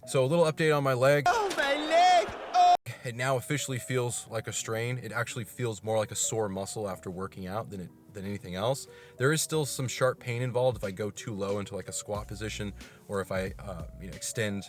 So a little update on my leg. Oh, my leg! Oh! It now officially feels like a strain. It actually feels more like a sore muscle after working out than anything else. There is still some sharp pain involved if I go too low into like a squat position, or if I extend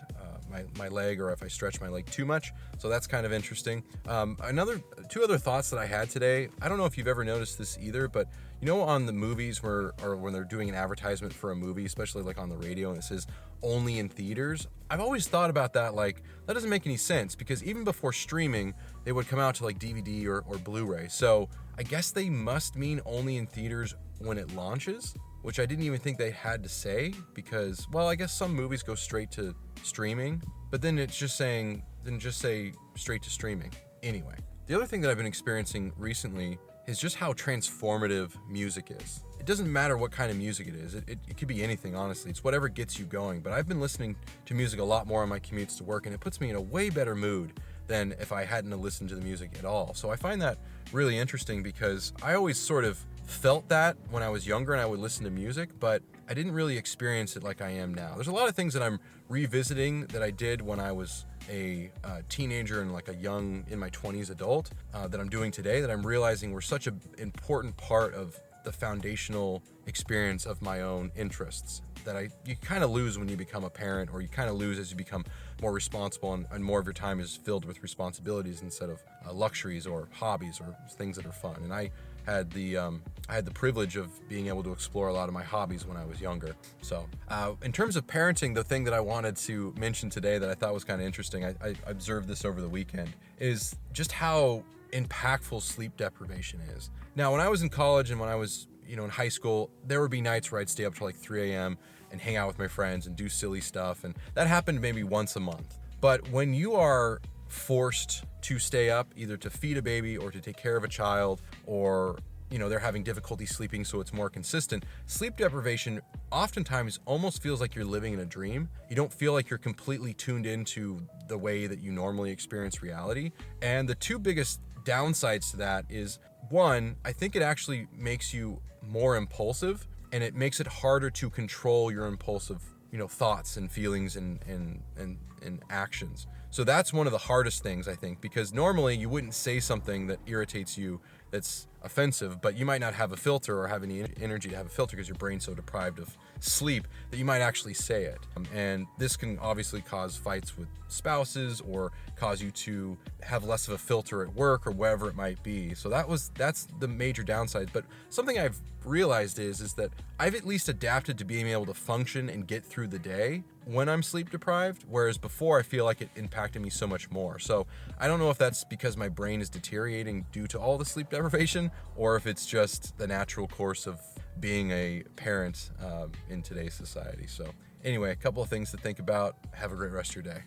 my leg, or if I stretch my leg too much. So that's kind of interesting. Two other thoughts that I had today. I don't know if you've ever noticed this either, but you know, on the movies or when they're doing an advertisement for a movie, especially like on the radio, and it says only in theaters, I've always thought about that, like, that doesn't make any sense, because even before streaming, they would come out to like DVD or Blu-ray. So I guess they must mean only in theaters when it launches, which I didn't even think they had to say, because, well, I guess some movies go straight to streaming, but then it's just saying, then just say straight to streaming. Anyway, the other thing that I've been experiencing recently is just how transformative music is. It doesn't matter what kind of music it is. It could be anything, honestly. It's whatever gets you going. But I've been listening to music a lot more on my commutes to work, and it puts me in a way better mood than if I hadn't listened to the music at all. So I find that really interesting, because I always sort of felt that when I was younger and I would listen to music, but I didn't really experience it like I am now. There's a lot of things that I'm revisiting that I did when I was a teenager and like a young, in my 20s adult, that I'm doing today, that I'm realizing were such an important part of the foundational experience of my own interests, that you kind of lose when you become a parent, or you kind of lose as you become more responsible, and more of your time is filled with responsibilities instead of luxuries or hobbies or things that are fun. And I had the privilege of being able to explore a lot of my hobbies when I was younger. So in terms of parenting, the thing that I wanted to mention today that I thought was kind of interesting, I observed this over the weekend, is just how impactful sleep deprivation is. Now, when I was in college and when I was in high school, there would be nights where I'd stay up till like 3 a.m. and hang out with my friends and do silly stuff, and that happened maybe once a month. But when you are forced to stay up either to feed a baby or to take care of a child, or they're having difficulty sleeping, so it's more consistent, sleep deprivation oftentimes almost feels like you're living in a dream. You don't feel like you're completely tuned into the way that you normally experience reality. And the two biggest downsides to that is, one, I think it actually makes you more impulsive, and it makes it harder to control your impulsive thoughts and feelings and actions. So that's one of the hardest things, I think, because normally you wouldn't say something that irritates you that's offensive, but you might not have a filter or have any energy to have a filter because your brain's so deprived of sleep that you might actually say it. And this can obviously cause fights with spouses, or cause you to have less of a filter at work, or wherever it might be. So that's the major downside. But something I've realized is that I've at least adapted to being able to function and get through the day when I'm sleep deprived, whereas before I feel like it impacted me so much more. So I don't know if that's because my brain is deteriorating due to all the sleep deprivation, or if it's just the natural course of being a parent in today's society. So anyway, a couple of things to think about. Have a great rest of your day.